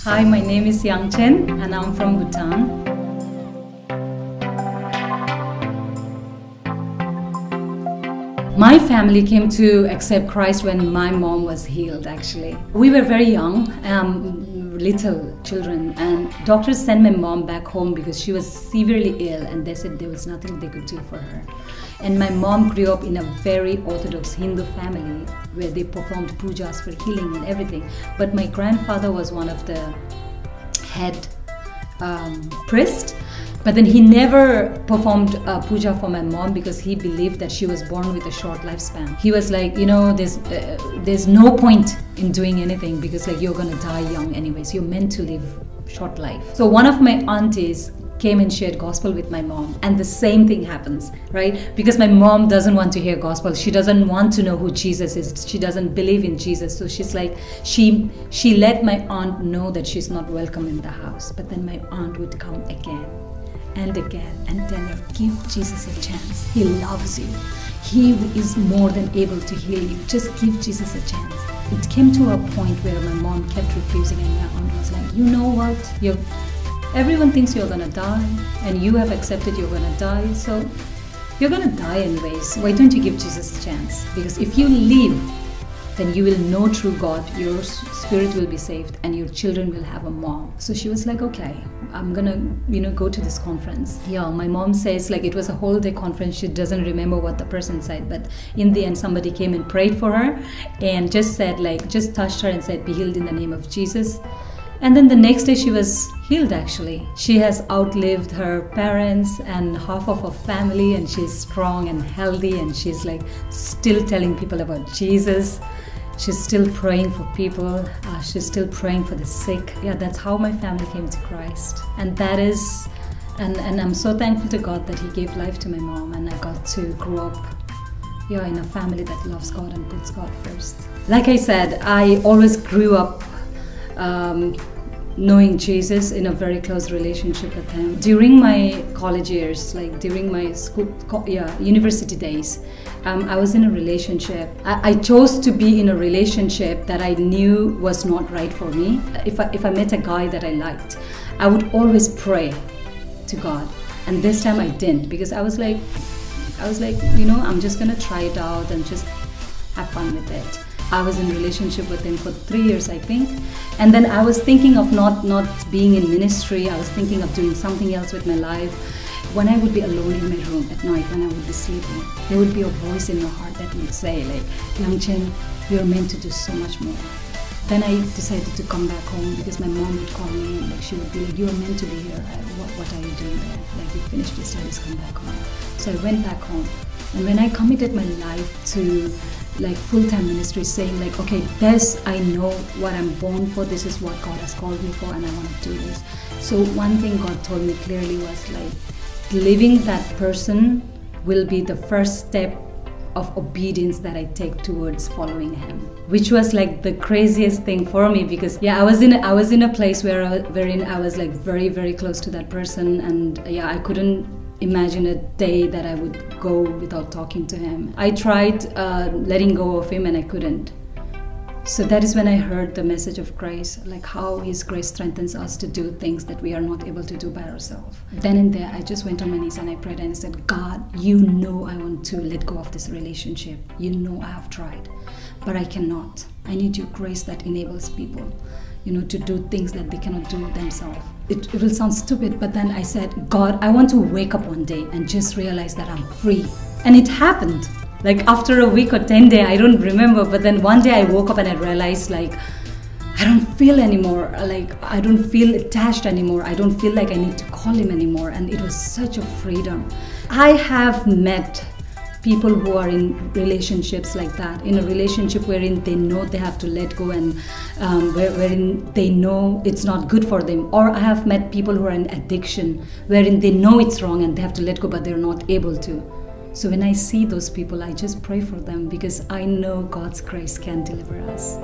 Hi, my name is Yangchen and I'm from Bhutan. My family came to accept Christ when my mom was healed, actually. We were very young, little children, and doctors sent my mom back home because she was severely ill and they said there was nothing they could do for her. And my mom grew up in a very Orthodox Hindu family where they performed pujas for healing and everything. But my grandfather was one of the head priest. But then he never performed puja for my mom because he believed that she was born with a short lifespan. He was like, there's no point in doing anything because you're gonna die young anyways. You're meant to live short life. So one of my aunties came and shared gospel with my mom, and the same thing happens, right? Because my mom doesn't want to hear gospel. She doesn't want to know who Jesus is. She doesn't believe in Jesus. So she's like, she let my aunt know that she's not welcome in the house. But then my aunt would come again and again and tell her, give Jesus a chance. He loves you. He is more than able to heal you. Just give Jesus a chance. It came to a point where my mom kept refusing and my aunt was like, you know what? Everyone thinks you're gonna die and you have accepted you're gonna die, so you're gonna die anyways. Why don't you give Jesus a chance? Because if you live, then you will know true God, your spirit will be saved, and your children will have a mom. So she was like, okay, I'm gonna, go to this conference. Yeah, my mom says it was a whole day conference. She doesn't remember what the person said, but in the end, somebody came and prayed for her and just said, just touched her and said, be healed in the name of Jesus. And then the next day she was healed, actually. She has outlived her parents and half of her family, and she's strong and healthy, and she's still telling people about Jesus. She's still praying for people. She's still praying for the sick. Yeah, that's how my family came to Christ. And that is, and I'm so thankful to God that He gave life to my mom, and I got to grow up in a family that loves God and puts God first. Like I said, I always grew up knowing Jesus, in a very close relationship with Him. During my college years, during my university days, I was in a relationship. I chose to be in a relationship that I knew was not right for me. If I met a guy that I liked, I would always pray to God. And this time I didn't, because I was like, I'm just gonna try it out and just have fun with it. I was in a relationship with him for 3 years, I think. And then I was thinking of not being in ministry. I was thinking of doing something else with my life. When I would be alone in my room at night, when I would be sleeping, there would be a voice in my heart that would say, Yangchen, you're meant to do so much more. Then I decided to come back home because my mom would call me and she would be like, you're meant to be here. What are you doing there? You finished your studies, come back home. So I went back home. And when I committed my life to full-time ministry, saying okay, this, I know what I'm born for, this is what God has called me for, and I want to do this. So one thing God told me clearly was living that person will be the first step of obedience that I take towards following Him, which was the craziest thing for me, because I was in a place wherein I was very, very close to that person, and I couldn't imagine a day that I would go without talking to him. I tried letting go of him and I couldn't. So that is when I heard the message of Christ, how His grace strengthens us to do things that we are not able to do by ourselves. Then and there, I just went on my knees and I prayed and I said, God, you know I want to let go of this relationship. You know I have tried, but I cannot. I need your grace that enables people, to do things that they cannot do themselves. It will sound stupid, but then I said, God, I want to wake up one day and just realize that I'm free. And it happened. After a week or 10 days, I don't remember, but then one day I woke up and I realized I don't feel anymore. I don't feel attached anymore. I don't feel like I need to call him anymore. And it was such a freedom. I have met people who are in relationships like that, in a relationship wherein they know they have to let go and wherein they know it's not good for them. Or I have met people who are in addiction, wherein they know it's wrong and they have to let go, but they're not able to. So when I see those people, I just pray for them because I know God's grace can deliver us.